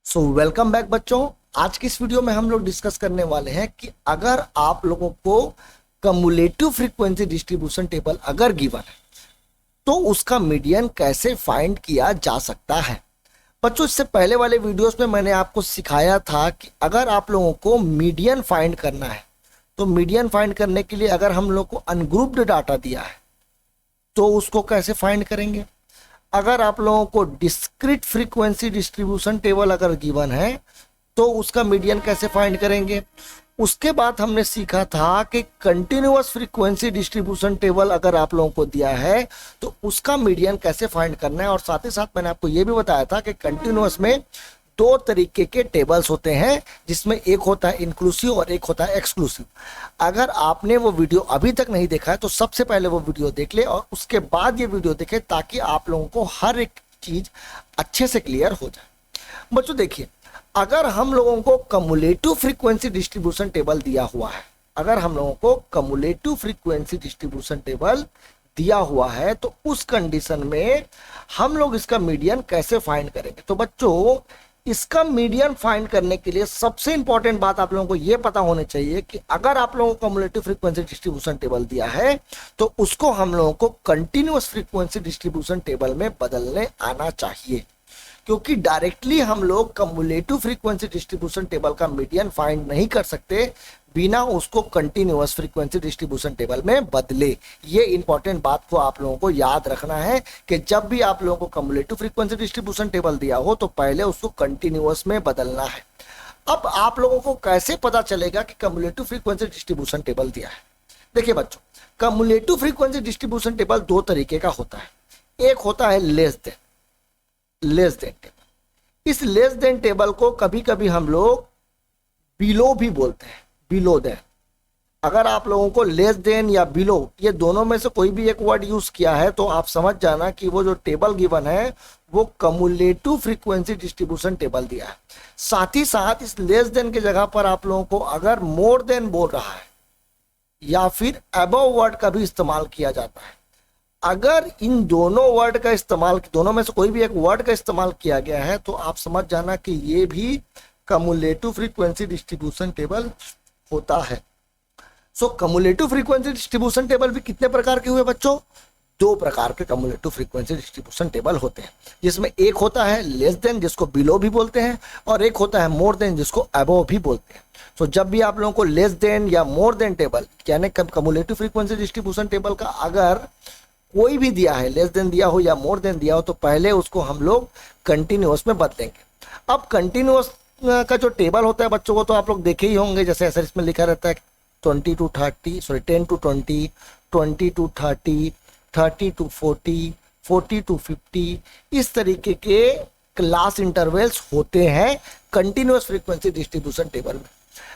So welcome back बच्चों। आज की इस वीडियो में हम लोग डिस्कस करने वाले हैं कि अगर आप लोगों को कम्युलेटिव फ्रीक्वेंसी डिस्ट्रीब्यूशन टेबल अगर गिवन है तो उसका मीडियन कैसे फाइंड किया जा सकता है। बच्चों, इससे पहले वाले वीडियोस में मैंने आपको सिखाया था कि अगर आप लोगों को मीडियन फाइंड करना है तो मीडियन फाइंड करने के लिए अगर हम लोग को अनग्रुप्ड डाटा दिया है तो उसको कैसे फाइंड करेंगे। अगर आप लोगों को डिस्क्रीट फ्रीक्वेंसी डिस्ट्रीब्यूशन टेबल अगर गिवन है तो उसका मीडियन कैसे फाइंड करेंगे। उसके बाद हमने सीखा था कि कंटिन्यूअस फ्रीक्वेंसी डिस्ट्रीब्यूशन टेबल अगर आप लोगों को दिया है तो उसका मीडियन कैसे फाइंड करना है। और साथ ही साथ मैंने आपको यह भी बताया था कि कंटिन्यूअस में दो तरीके के टेबल्स होते हैं, जिसमें एक होता है इंक्लूसिव और एक होता है एक्सक्लूसिव। अगर आपने वो वीडियो अभी तक नहीं देखा है तो सबसे पहले वो वीडियो देख ले और उसके बाद ये वीडियो देखें ताकि आप लोगों को हर एक चीज अच्छे से क्लियर हो जाए। बच्चों देखिए, अगर हम लोगों को कम्युलेटिव फ्रीक्वेंसी डिस्ट्रीब्यूशन टेबल दिया हुआ है, अगर हम लोगों को कम्युलेटिव फ्रीक्वेंसी डिस्ट्रीब्यूशन टेबल दिया हुआ है तो उस कंडीशन में हम लोग इसका मीडियन कैसे फाइंड करेंगे। तो बच्चों, इसका मीडियन फाइंड करने के लिए सबसे इंपॉर्टेंट बात आप लोगों को यह पता होनी चाहिए कि अगर आप लोगों को कम्युलेटिव फ्रीक्वेंसी डिस्ट्रीब्यूशन टेबल दिया है तो उसको हम लोगों को कंटिन्यूअस फ्रीक्वेंसी डिस्ट्रीब्यूशन टेबल में बदलने आना चाहिए, क्योंकि डायरेक्टली हम लोग कम्युलेटिव फ्रीक्वेंसी डिस्ट्रीब्यूशन टेबल का मीडियन फाइंड नहीं कर सकते बिना उसको कंटिन्यूअस फ्रीक्वेंसी डिस्ट्रीब्यूशन टेबल में बदले। ये इंपॉर्टेंट बात को आप लोगों को याद रखना है कि जब भी आप लोगों को कम्युलेटिव फ्रीक्वेंसी डिस्ट्रीब्यूशन टेबल दिया हो तो पहले उसको कंटिन्यूअस में बदलना है। अब आप लोगों को कैसे पता चलेगा कि कम्युलेटिव फ्रीक्वेंसी डिस्ट्रीब्यूशन टेबल दिया है। देखिए बच्चों, कम्युलेटिव फ्रीक्वेंसी डिस्ट्रीब्यूशन टेबल दो तरीके का होता है। एक होता है लेस देन टेबल। इस लेस देन टेबल को कभी कभी हम लोग बिलो भी बोलते हैं, बिलो देन। अगर आप लोगों को लेस देन या बिलो ये दोनों में से कोई भी एक वर्ड यूज किया है तो आप समझ जाना कि वो जो टेबल गिवन है वो कम्युलेटिव फ्रीक्वेंसी डिस्ट्रीब्यूशन टेबल दिया है। साथ ही साथ इस लेस देन की जगह पर आप लोगों को अगर मोर देन बोल रहा है या फिर अबव वर्ड का भी इस्तेमाल किया जाता है। अगर इन दोनों वर्ड का इस्तेमाल, दोनों में से कोई भी एक वर्ड का इस्तेमाल किया गया है तो आप समझ जाना कि ये भी कम्युलेटिव फ्रीक्वेंसी डिस्ट्रीब्यूशन टेबल होता है। सो कम्युलेटिव फ्रीक्वेंसी डिस्ट्रीब्यूशन टेबल भी कितने प्रकार के हुए बच्चों? दो प्रकार के कम्युलेटिव फ्रीक्वेंसी डिस्ट्रीब्यूशन टेबल होते हैं, जिसमें एक होता है लेस देन जिसको बिलो भी बोलते हैं और एक होता है मोर देन जिसको अबव भी बोलते हैं। तो जब भी आप लोगों को लेस देन या मोर देन टेबल यानी कम्युलेटिव फ्रीक्वेंसी डिस्ट्रीब्यूशन टेबल का अगर कोई भी दिया है, लेस देन दिया हो या मोर देन दिया हो, तो पहले उसको हम लोग कंटिन्यूअस में बदलेंगे। अब कंटिन्यूअस का जो टेबल होता है बच्चों को तो आप लोग देखे ही होंगे, जैसे ऐसा इसमें लिखा रहता है 10 to 20, 20 to 30, 30 to 40, 40 to 50, इस तरीके के क्लास इंटरवल्स होते हैं कंटिन्यूअस फ्रीक्वेंसी डिस्ट्रीब्यूशन टेबल में।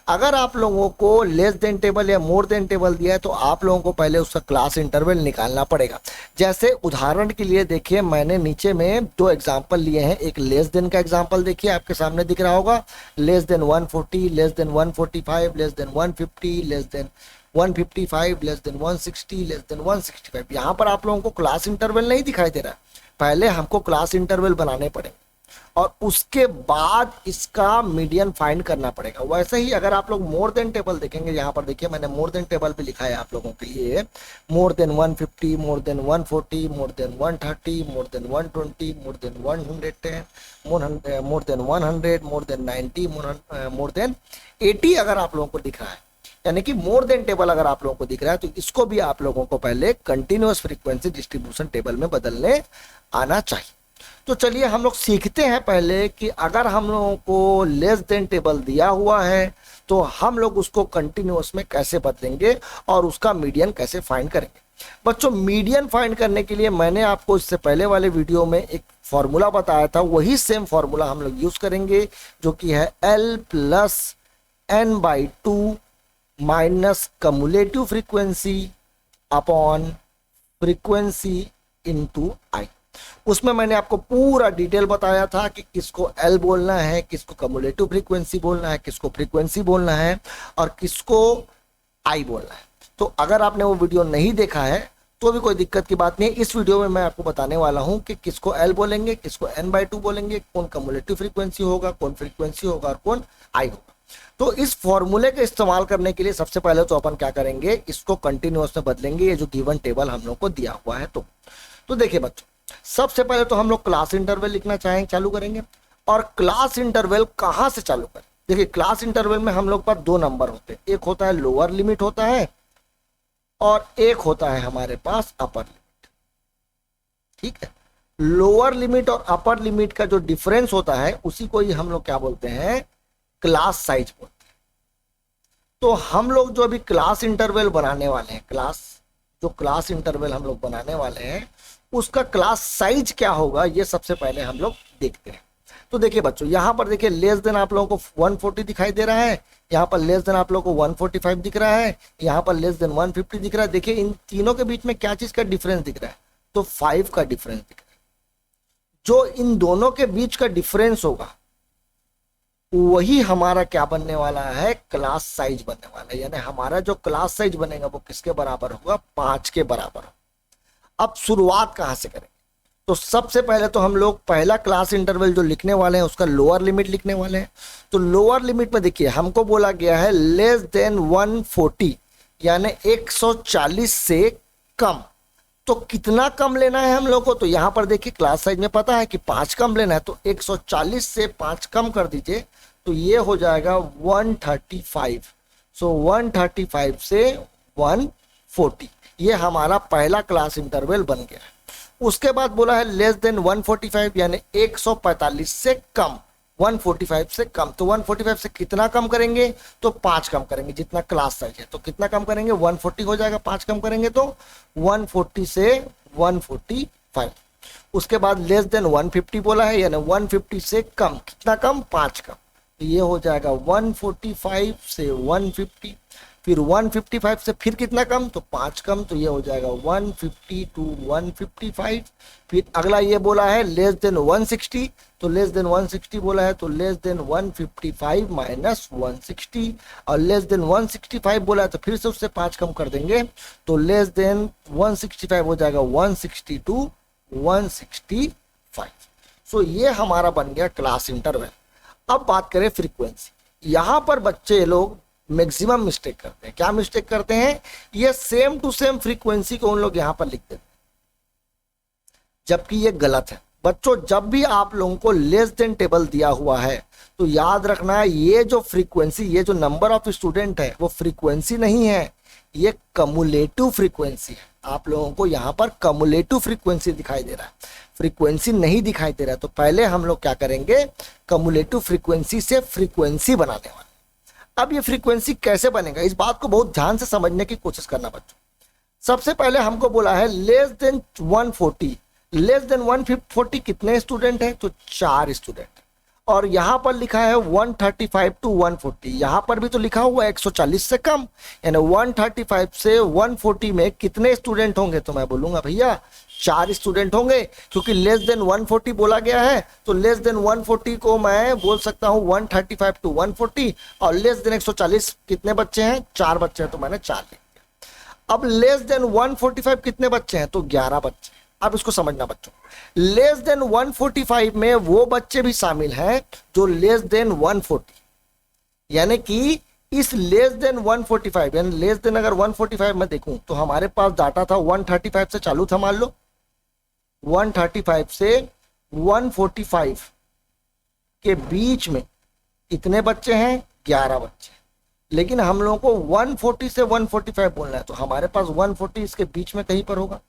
अगर आप लोगों को लेस देन टेबल या मोर देन टेबल दिया है तो आप लोगों को पहले उसका क्लास इंटरवल निकालना पड़ेगा। जैसे उदाहरण के लिए देखिए, मैंने नीचे में दो एग्जांपल लिए हैं। एक लेस देन का एग्जांपल देखिए, आपके सामने दिख रहा होगा, less than 140, less than 145, less than 150, less than 155, less than 160, less than 165। यहाँ पर आप लोगों को क्लास इंटरवल नहीं दिखाई दे रहा है, पहले हमको क्लास इंटरवल बनाने पड़ेंगे और उसके बाद इसका मीडियन फाइंड करना पड़ेगा। वैसे ही अगर आप लोग मोर देन टेबल देखेंगे, यहाँ पर देखिए मैंने मोर देन टेबल भी लिखा है आप लोगों के लिए, more than 150, more than 140, more than 130, more than 120, more than 110, more than 100, more than 90, more than 80 अगर आप लोगों को दिख रहा है, यानी कि मोर देन टेबल अगर आप लोगों को दिख रहा है तो इसको भी आप लोगों को पहले कंटिन्यूअस फ्रीक्वेंसी डिस्ट्रीब्यूशन टेबल में बदलने आना चाहिए। तो चलिए हम लोग सीखते हैं पहले कि अगर हम लोगों को लेस देन टेबल दिया हुआ है तो हम लोग उसको कंटिन्यूअस में कैसे बदलेंगे और उसका मीडियन कैसे फाइंड करेंगे। बच्चों, मीडियन फाइंड करने के लिए मैंने आपको इससे पहले वाले वीडियो में एक फॉर्मूला बताया था, वही सेम फॉर्मूला हम लोग यूज करेंगे, जो कि है L+N/2 minus cumulative frequency upon frequency into I। उसमें मैंने आपको पूरा डिटेल बताया था कि किसको L बोलना है, किसको कम्युलेटिव फ्रीक्वेंसी बोलना है, किसको फ्रीक्वेंसी बोलना है और किसको I बोलना है। तो अगर आपने वो वीडियो नहीं देखा है तो भी कोई दिक्कत की बात नहीं है। इस वीडियो में मैं आपको बताने वाला हूं कि किसको एल बोलेंगे, किसको n/2 बोलेंगे, कौन कम्युलेटिव फ्रीक्वेंसी होगा, कौन फ्रीक्वेंसी होगा और कौन आई होगा। तो इस फॉर्मूले का इस्तेमाल करने के लिए सबसे पहले तो अपन क्या करेंगे, इसको कंटिन्यूअस में बदलेंगे, ये जो गिवन टेबल हम लोग को दिया हुआ है। तो देखिए बच्चों, सबसे पहले तो हम लोग क्लास इंटरवल लिखना चालू करेंगे। और क्लास इंटरवल कहां से चालू करें? देखिए, क्लास इंटरवल में हम लोग पर दो नंबर होते हैं, एक होता है लोअर लिमिट होता है और एक होता है हमारे पास अपर लिमिट। ठीक है, लोअर लिमिट और अपर लिमिट का जो डिफरेंस होता है उसी को ही हम लोग क्या बोलते हैं, क्लास साइज बोलते हैं। तो हम लोग जो अभी क्लास इंटरवल बनाने वाले हैं, क्लास इंटरवल हम लोग बनाने वाले हैं, उसका क्लास साइज क्या होगा ये सबसे पहले हम लोग देखते हैं। तो देखिए बच्चों, यहां पर देखिए लेस देन आप लोगों को 140 दिखाई दे रहा है, यहाँ पर लेस देन आप लोगों को 145 दिख रहा है, यहाँ पर लेस देन 150 दिख रहा है। देखिए इन तीनों के बीच में क्या चीज का डिफरेंस दिख रहा है, तो 5 का डिफरेंस दिख रहा है। जो इन दोनों के बीच का डिफरेंस होगा वही हमारा क्या बनने वाला है, क्लास साइज बनने वाला है। यानी हमारा जो क्लास साइज बनेगा वो किसके बराबर होगा, 5 के बराबर। अब शुरुआत कहां से करेंगे, तो सबसे पहले तो हम लोग पहला क्लास इंटरवल जो लिखने वाले हैं उसका लोअर लिमिट लिखने वाले हैं। तो लोअर लिमिट में देखिए हमको बोला गया है लेस देन 140, यानी 140 से कम। तो कितना कम लेना है हम लोग को, तो यहां पर देखिए क्लास साइज में पता है कि 5 कम लेना है, तो 140 से 5 कम कर दीजिए, तो ये हो जाएगा 135। सो 135 से 140, ये हमारा पहला क्लास इंटरवल बन गया है। उसके बाद बोला है लेस देन 145, यानी 145 से कम, 145 से कम। तो 145 से कितना कम करेंगे, तो 5 कम करेंगे, जितना क्लास साइज है। तो कितना कम करेंगे, 140 हो जाएगा, 5 कम करेंगे तो 140 से 145। उसके बाद लेस देन 150 बोला है, यानी 150 से कम, कितना कम, 5 कम। तो ये हो जाएगा 145 से 150। फिर 155 से फिर कितना कम, तो 5 कम, तो ये हो जाएगा 150 टू 155। फिर अगला ये बोला है लेस देन 160, तो लेस देन 160 बोला है, तो लेस देन 155 माइनस 160। और लेस देन 165 बोला है, तो फिर से उससे 5 कम कर देंगे, तो लेस देन 165 हो जाएगा 160 टू 165। सो ये हमारा बन गया क्लास इंटरवल। अब बात करें फ्रीक्वेंसी, यहां पर बच्चे लोग मैक्सिमम मिस्टेक करते हैं। क्या मिस्टेक करते हैं, ये सेम टू सेम फ्रीक्वेंसी को उन लोग यहां पर लिख देते हैं, जबकि ये गलत है। बच्चों, जब भी आप लोगों को लेस देन टेबल दिया हुआ है तो याद रखना है ये जो फ्रीक्वेंसी, ये जो नंबर ऑफ स्टूडेंट है वो फ्रीक्वेंसी नहीं है, ये कम्युलेटिव फ्रीक्वेंसी है। आप लोगों को यहाँ पर कम्युलेटिव फ्रीक्वेंसी दिखाई दे रहा है, फ्रीक्वेंसी नहीं दिखाई दे रहा है। तो पहले हम लोग क्या करेंगे, कम्युलेटिव फ्रीक्वेंसी से फ्रीक्वेंसी बनाने वाले। अब ये फ्रीक्वेंसी कैसे बनेगा, इस बात को बहुत ध्यान से समझने की कोशिश करना बच्चों। सबसे पहले हमको बोला है लेस देन 140, लेस देन 140 कितने स्टूडेंट हैं, तो 4 स्टूडेंट। और यहां पर लिखा है 135 टू 140, यहां पर भी तो लिखा हुआ है 140 से कम, यानी 135 से 140 में कितने स्टूडेंट होंगे, तो मैं बोलूंगा भैया 4 स्टूडेंट होंगे, क्योंकि लेस देन 140 बोला गया है। तो लेस देन 140 को मैं बोल सकता हूं 135 टू 140, और लेस देन 140 कितने बच्चे हैं, 4 बच्चे हैं, तो मैंने 4 लिख दिया। अब लेस देन 145 कितने बच्चे हैं, तो 11 बच्चे। अब इसको समझना बच्चों, लेस देन 145 में वो बच्चे भी शामिल हैं जो लेस देन 140, यानी कि इस लेस देन 145, यानी लेस देन अगर 145 में देखूं तो हमारे पास डाटा था 135 से चालू था, मान लो 135 से 145 के बीच में कितने बच्चे हैं, 11 बच्चे। लेकिन हम लोगों को 140 से 145 बोलना है, तो हमारे पास 140 इसके बीच में कहीं पर होगा।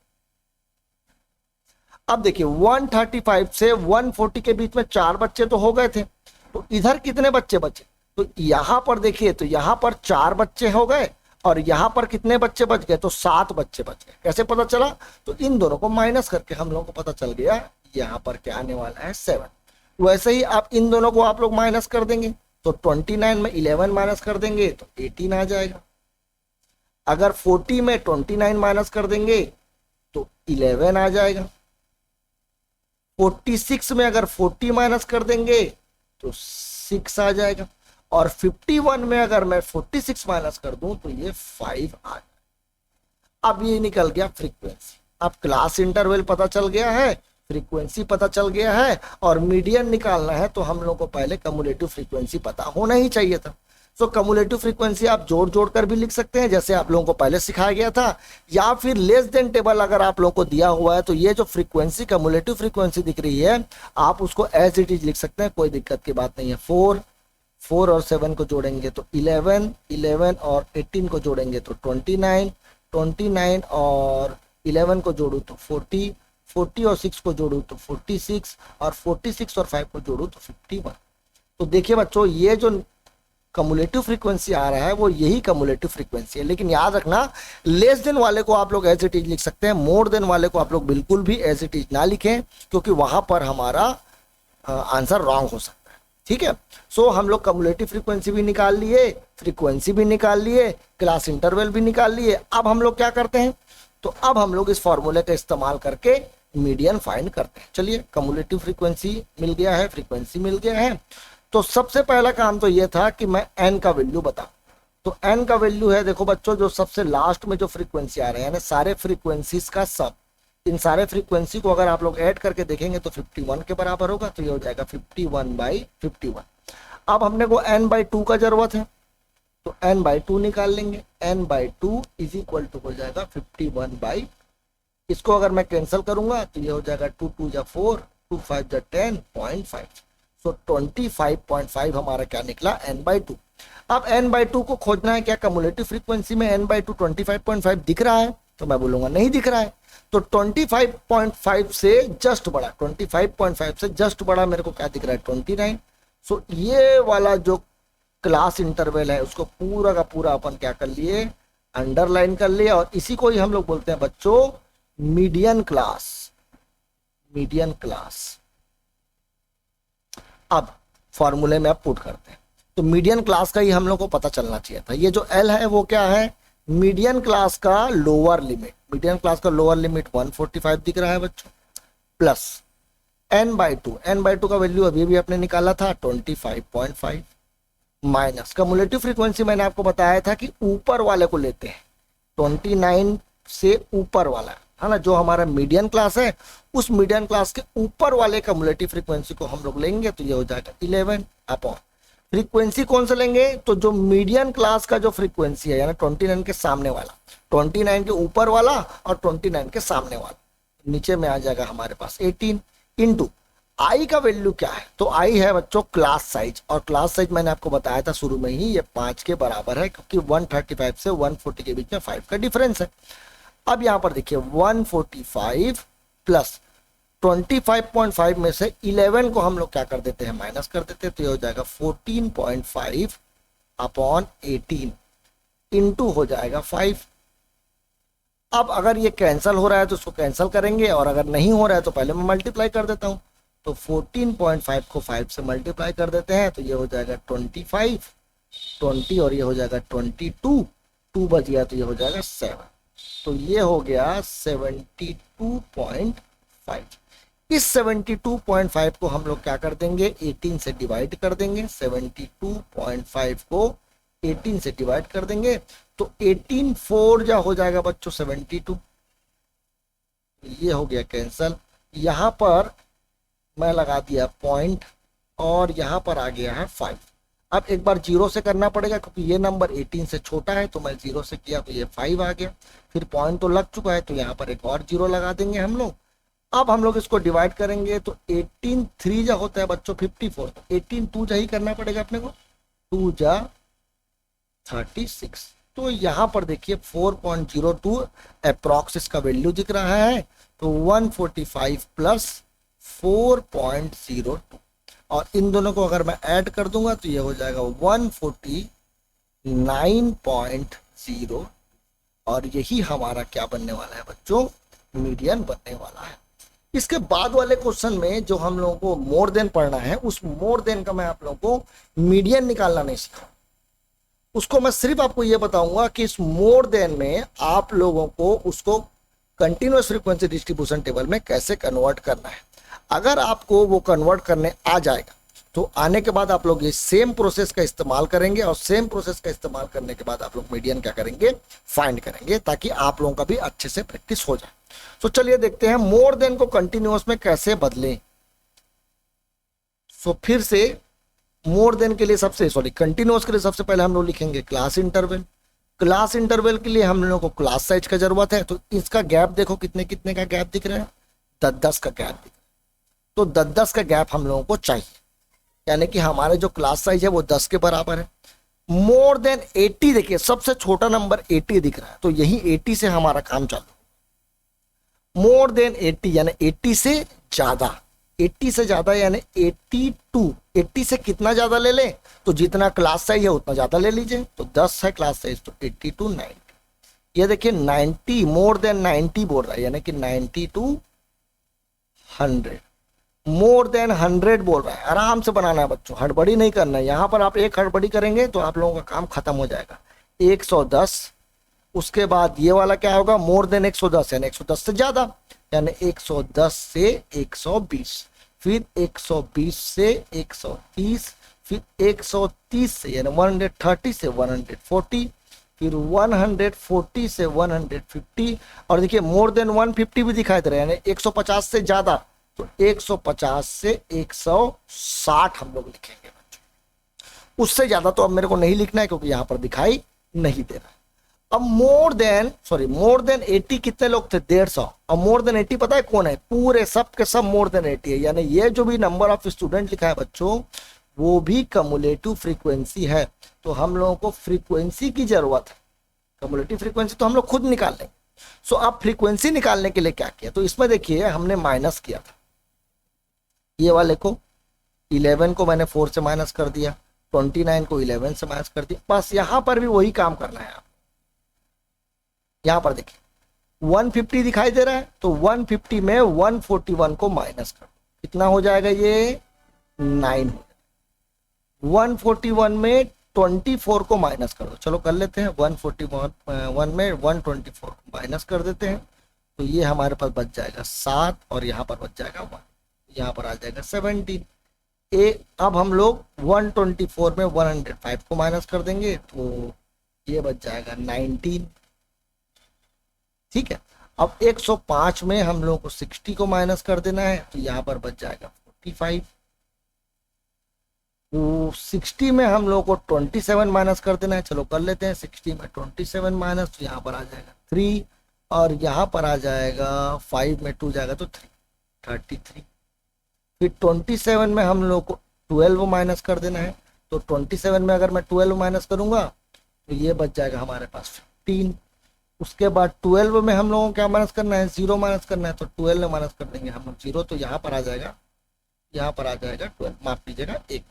अब देखिए 135 से 140 के बीच में 4 बच्चे तो हो गए थे, तो इधर कितने बच्चे बचे, तो यहां पर देखिए, तो यहां पर 4 बच्चे हो गए और यहां पर कितने बच्चे बच गए, तो 7 बच्चे बच गए। कैसे पता चला, तो इन दोनों को माइनस करके हम लोगों को पता चल गया यहां पर क्या आने वाला है, 7। वैसे ही आप इन दोनों को आप लोग माइनस कर देंगे, तो 29 में 11 माइनस कर देंगे तो 18 आ जाएगा। अगर 40 में 29 माइनस कर देंगे तो 11 आ जाएगा। 46 में अगर 40 माइनस कर देंगे तो 6 आ जाएगा। और 51 में अगर मैं 46 माइनस कर दूं तो ये 5 आ जाएगा। अब ये निकल गया फ्रीक्वेंसी। अब क्लास इंटरवल पता चल गया है, फ्रीक्वेंसी पता चल गया है, और मीडियन निकालना है, तो हम लोग को पहले कम्युलेटिव फ्रीक्वेंसी पता होना ही चाहिए था। सो कम्युलेटिव फ्रीक्वेंसी आप जोड़ जोड़ कर भी लिख सकते हैं, जैसे आप लोगों को पहले सिखाया गया था, या फिर लेस देन टेबल अगर आप लोगों को दिया हुआ है तो ये जो फ्रीक्वेंसी कम्युलेटिव फ्रीक्वेंसी दिख रही है आप उसको एज इट इज लिख सकते हैं, कोई दिक्कत की बात नहीं है। 4 और 7 को जोड़ेंगे तो 11, 11 और 18 को जोड़ेंगे तो 29, 29 और 11 को जोड़ू तो 40, 40 और 6 को जोड़ू तो 46, और 46 और 5 को जोड़ू तो 51। तो देखिए बच्चों, ये जो कम्युलेटिव फ्रीक्वेंसी आ रहा है वो यही कम्युलेटिव फ्रीक्वेंसी है। लेकिन याद रखना, लेस देन वाले को आप लोग एज इट इज लिख सकते हैं, मोर देन वाले को आप लोग बिल्कुल भी एज इट इज ना लिखें, क्योंकि वहां पर हमारा आंसर रॉन्ग हो सकता है। ठीक है, सो हम लोग कम्युलेटिव फ्रीक्वेंसी भी निकाल लिए, फ्रीक्वेंसी भी निकाल लिए, क्लास इंटरवल भी निकाल लिए। अब हम लोग क्या करते हैं, तो अब हम लोग इस फॉर्मूले का इस्तेमाल करके मीडियन फाइंड करते हैं। चलिए, कम्युलेटिव फ्रीक्वेंसी मिल गया है, फ्रीक्वेंसी मिल गया है, तो सबसे पहला काम तो ये था कि मैं n का वैल्यू बता। तो n का वैल्यू है, देखो बच्चों, जो सबसे लास्ट में जो फ्रीक्वेंसी आ रहे हैं, यानी सारे फ्रीक्वेंसीज का सम, इन सारे फ्रीक्वेंसी को अगर आप लोग ऐड करके देखेंगे तो 51 के बराबर होगा, तो ये हो जाएगा 51/51। अब हमने को n/2 का जरूरत है, तो n/2 निकाल लेंगे। n/2 इज इक्वल टू हो जाएगा 51 इसको अगर मैं कैंसिल करूंगा तो ये हो जाएगा 2 2 जा 4, 2 5 जा 10.5। सो 25.5 हमारा क्या निकला, n/2। अब n/2 को खोजना है, क्या कम्युलेटिव फ्रीक्वेंसी में n/2 25.5 दिख रहा है, तो मैं बोलूंगा नहीं दिख रहा है। तो 25.5 से जस्ट बड़ा, 25.5 से जस्ट बड़ा मेरे को क्या दिख रहा है, 29। सो ये वाला जो क्लास इंटरवल है उसको पूरा का पूरा अपन क्या कर लिए, अंडरलाइन कर लिए, और इसी को ही हम लोग बोलते हैं बच्चों मीडियन क्लास। मीडियन क्लास अब फॉर्मूले में आप पुट करते हैं, तो मीडियन क्लास का ही हम लोग को पता चलना चाहिए था। ये जो L है वो क्या है, मीडियन क्लास का लोअर लिमिट। मीडियन क्लास का लोअर लिमिट 145 दिख रहा है बच्चों, प्लस n/2, n/2 का वैल्यू अभी भी आपने निकाला था 25.5, माइनस कम्युलेटिव फ्रीक्वेंसी मैंने आपको बताया था कि ऊपर वाले को लेते हैं, 29 से ऊपर वाला है ना, जो हमारा मीडियन क्लास है उस मीडियन क्लास के ऊपर वाले कम्युलेटिव फ्रीक्वेंसी को हम लोग लेंगे, तो ये हो जाएगा 11 अपॉन फ्रीक्वेंसी कौन सा लेंगे, तो जो मीडियन क्लास का जो फ्रीक्वेंसी है, यानी 29 के सामने वाला, 29 के ऊपर वाला और 29 के सामने वाला, नीचे में आ जाएगा हमारे पास 18 इंटू आई का वैल्यू क्या है, तो आई है बच्चों क्लास साइज, और क्लास साइज मैंने आपको बताया था शुरू में ही, ये 5 के बराबर है, क्योंकि 135 से 140 के बीच में 5 का डिफरेंस है। अब यहां पर देखिए 145 प्लस 25.5 में से 11 को हम लोग क्या कर देते हैं, माइनस कर देते हैं, तो ये हो जाएगा 14.5 अपॉन 18 इंटू हो जाएगा 5। अब अगर ये कैंसिल हो रहा है तो इसको कैंसिल करेंगे, और अगर नहीं हो रहा है तो पहले मैं मल्टीप्लाई कर देता हूं, तो 14.5 को 5 से मल्टीप्लाई कर देते हैं, तो ये हो जाएगा 25, 20 और ये हो जाएगा 22, 2 बच गया तो ये हो जाएगा 7, तो ये हो गया 72.5। इस 72.5 को हम लोग क्या कर देंगे, 18 से डिवाइड कर देंगे, 72.5 को 18 से डिवाइड कर देंगे, तो 18 4 जा हो जाएगा बच्चों 72, ये हो गया कैंसल। यहां पर मैं लगा दिया पॉइंट, और यहां पर आ गया है 5। अब एक बार 0 से करना पड़ेगा, क्योंकि ये नंबर 18 से छोटा है, तो मैं 0 से किया तो ये 5 आ गया, फिर पॉइंट तो लग चुका है, तो यहाँ पर एक और 0 लगा देंगे हम लोग। अब हम लोग इसको डिवाइड करेंगे, तो 18 3 जा होता है बच्चों 54, तो 18 2 जा ही करना पड़ेगा अपने को, 2 जा 36, तो यहाँ पर देखिए 4.02 अप्रॉक्स इसका वैल्यू दिख रहा है, तो 145 प्लस 4.02, और इन दोनों को अगर मैं ऐड कर दूंगा तो ये हो जाएगा 149.0, और यही हमारा क्या बनने वाला है बच्चों, मीडियन बनने वाला है। इसके बाद वाले क्वेश्चन में जो हम लोगों को मोर देन पढ़ना है, उस मोर देन का मैं आप लोगों को मीडियन निकालना नहीं सिखा, उसको मैं सिर्फ आपको ये बताऊंगा कि इस मोर देन में आप लोगों को उसको कंटिन्यूअस फ्रीक्वेंसी डिस्ट्रीब्यूशन टेबल में कैसे कन्वर्ट करना है। अगर आपको वो कन्वर्ट करने आ जाएगा तो आने के बाद आप लोग ये सेम प्रोसेस का इस्तेमाल करेंगे और सेम प्रोसेस का इस्तेमाल करने के बाद आप लोग मीडियन क्या करेंगे, फाइंड करेंगे, ताकि आप लोगों का भी अच्छे से प्रैक्टिस हो जाए। तो चलिए देखते हैं मोर देन को कंटिन्यूअस में कैसे बदलें। सो फिर से मोर देन के लिए कंटिन्यूअस के लिए सबसे पहले हम लोग लिखेंगे क्लास इंटरवल। क्लास इंटरवल के लिए हम लोगों को क्लास साइज का जरूरत है, तो इसका गैप देखो कितने कितने का गैप दिख रहा है, 10-10 का गैप दिख रहा है। तो 10-10 का गैप हम लोगों को चाहिए, यानी कि हमारे जो क्लास साइज है वो 10 के बराबर है। मोर देन 80, देखिए सबसे छोटा नंबर 80 दिख रहा है, तो यही 80 से हमारा काम चालू। मोर देन 80 यानी 80 से ज्यादा, 80 से ज्यादा यानी 82। 80 से कितना ज्यादा ले लें, तो जितना क्लास साइज है उतना ज्यादा ले लीजिए। तो 10 है क्लास साइज, तो 80 to 90। ये देखिए 90, मोर देन 90 बोल रहा है, यानी कि 90 to 100। मोर देन 100 बोल रहा है। आराम से बनाना है बच्चों, हड़बड़ी नहीं करना है। यहां पर आप एक हड़बड़ी करेंगे तो आप लोगों का काम खत्म हो जाएगा। 110, उसके बाद ये वाला क्या होगा, मोर देन 110 यानी 110 से ज्यादा, यानी 110 से 120, फिर 120 से 130, फिर 130 से यानी 130 से 140, फिर 140 से 150, और देखिए मोर देन 150 भी दिखाई दे रहा है, यानी 150 से ज्यादा, तो 150 से 160 हम लोग लिखेंगे बच्चों। उससे ज्यादा तो अब मेरे को नहीं लिखना है क्योंकि यहां पर दिखाई नहीं दे रहा। अब मोर देन 80 कितने लोग थे, 150। अब मोर देन 80 पता है कौन है, पूरे सब के सब मोर देन 80 है, यानी ये जो भी नंबर ऑफ स्टूडेंट लिखा है बच्चों वो भी कम्युलेटिव फ्रीक्वेंसी है। तो हम लोगों को फ्रीक्वेंसी की जरूरत है, कम्युलेटिव फ्रीक्वेंसी तो हम लोग खुद निकाल लेंगे। सो अब फ्रीक्वेंसी निकालने के लिए क्या किया, तो इसमें देखिए हमने माइनस किया था, ये वाले को 11 को मैंने 4 से माइनस कर दिया, 29 को 11 से माइनस कर दिया। बस यहां पर भी वही काम करना है। आप यहां पर देखिए 150 दिखाई दे रहा है, तो 150 में 141 को माइनस कर दो, कितना हो जाएगा, ये 9 हो जाएगा। 141 में 24 को माइनस कर दो, चलो कर लेते हैं। 141 में 124 को माइनस कर देते हैं, तो ये हमारे पास बच जाएगा 7, और यहाँ पर बच जाएगा 1, यहाँ पर आ जाएगा 17। अब हम लोग 124 में 105 को माइनस कर देंगे, तो ये बच जाएगा 19। ठीक है, अब 105 में हम लोगों को 60 को माइनस कर देना है, तो यहाँ पर बच जाएगा 45। तो 60 में हम लोग को 27 माइनस कर देना है, चलो कर लेते हैं। 60 में 27 माइनस, तो यहाँ पर आ जाएगा 3, और यहाँ पर आ जाएगा 5 में 2 जाएगा तो 33। फिर 27 में हम लोग को 12 माइनस कर देना है, तो 27 में अगर मैं 12 माइनस करूंगा तो ये बच जाएगा हमारे पास 15। उसके बाद 12 में हम लोगों को क्या माइनस करना है, 0 माइनस करना है, तो 12 में माइनस कर देंगे हम लोग 0, तो यहाँ पर आ जाएगा 12, माफ कीजिएगा 1,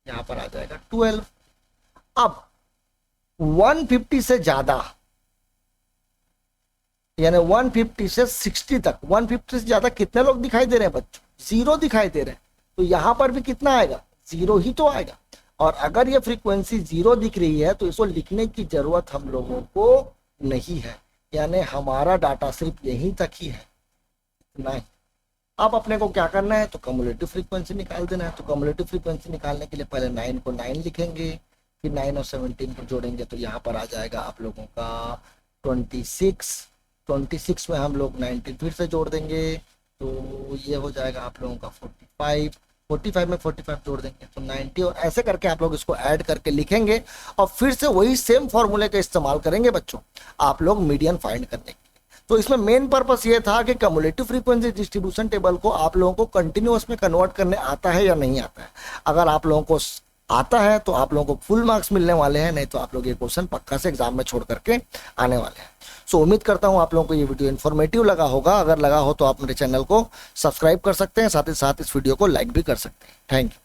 यहाँ पर आ जाएगा 12। अब 150 से ज्यादा यानी 150 से 60 तक, 150 से ज्यादा कितने लोग दिखाई दे रहे हैं बच्चों, 0 दिखाई दे रहे हैं, तो यहां पर भी कितना आएगा, 0 ही तो आएगा। और अगर ये फ्रीक्वेंसी 0 दिख रही है तो इसको लिखने की जरूरत हम लोगों को नहीं है, यानी हमारा डाटा सिर्फ यहीं तक ही है, इतना ही। अब अपने को क्या करना है, तो कम्युलेटिव फ्रीक्वेंसी निकाल देना है। तो कम्युलेटिव फ्रीक्वेंसी निकालने के लिए पहले 9 को 9 लिखेंगे, फिर 9 और 17 को जोड़ेंगे, तो यहाँ पर आ जाएगा आप लोगों का 26 में हम लोग 19 फिर से जोड़ देंगे, तो ये हो जाएगा आप लोगों का 45 में 45 जोड़ देंगे तो 90, और ऐसे करके आप लोग इसको ऐड करके लिखेंगे, और फिर से वही सेम फॉर्मूले का इस्तेमाल करेंगे बच्चों आप लोग मीडियन फाइंड करने के। तो इसमें मेन पर्पस ये था कि कम्युलेटिव फ्रीक्वेंसी डिस्ट्रीब्यूशन टेबल को आप लोगों को कंटिन्यूअस में कन्वर्ट करने आता है या नहीं आता है। अगर आप लोगों को आता है तो आप लोगों को फुल मार्क्स मिलने वाले हैं, नहीं तो आप लोग ये क्वेश्चन पक्का से एग्जाम में छोड़ करके आने वाले हैं। सो उम्मीद करता हूं आप लोगों को ये वीडियो इन्फॉर्मेटिव लगा होगा। अगर लगा हो तो आप मेरे चैनल को सब्सक्राइब कर सकते हैं, साथ ही साथ इस वीडियो को लाइक भी कर सकते हैं। Thank you.